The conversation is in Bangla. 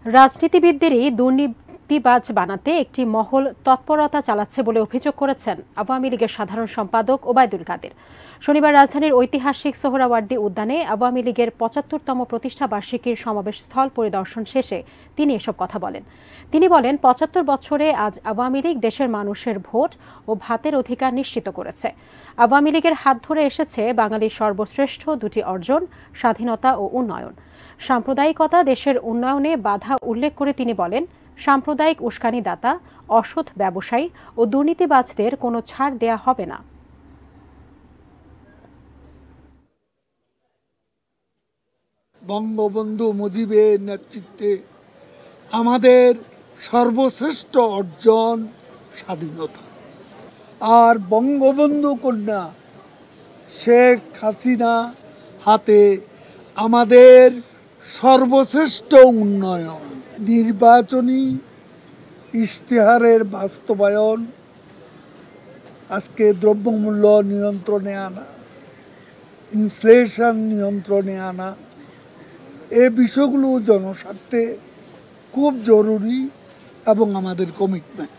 রাজনীতিবিদদেরই দুর্নীতিবাজ বানাতে একটি মহল তৎপরতা চালাচ্ছে বলে অভিযোগ করেছেন আওয়ামী লীগের সাধারণ সম্পাদক ওবায়দুল কাদের। শনিবার রাজধানীর ঐতিহাসিক সোহরাওয়ার্দী উদ্যানে আওয়ামী লীগের ৭৫তম প্রতিষ্ঠা বার্ষিকীর সমাবেশ স্থল পরিদর্শন শেষে তিনি এসব কথা বলেন। তিনি বলেন, ৭৫ বছরে আজ আওয়ামী লীগ দেশের মানুষের ভোট ও ভাতের অধিকার নিশ্চিত করেছে। আওয়ামী লীগের হাত ধরে এসেছে বাঙালির সর্বশ্রেষ্ঠ দুটি অর্জন, স্বাধীনতা ও উন্নয়ন। সাম্প্রদায়িকতা দেশের উন্নয়নে বাধা উল্লেখ করে তিনি বলেন, সাম্প্রদায়িক উস্কানিদাতা, অসৎ ব্যবসায়ী ও দুর্নীতিবাজদের কোনো ছাড় দেয়া হবে না। বঙ্গবন্ধু মুজিবের নেতৃত্বে আমাদের সর্বশ্রেষ্ঠ অর্জন স্বাধীনতা, আর বঙ্গবন্ধু কন্যা শেখ হাসিনা হাতে আমাদের সর্বশ্রেষ্ঠ উন্নয়ন, নির্বাচনী ইশতেহারের বাস্তবায়ন, আজকে দ্রব্যমূল্য নিয়ন্ত্রণে আনা, ইনফ্লেশন নিয়ন্ত্রণে আনা, এই বিষয়গুলো জনস্বার্থে খুব জরুরি এবং আমাদের কমিটমেন্ট।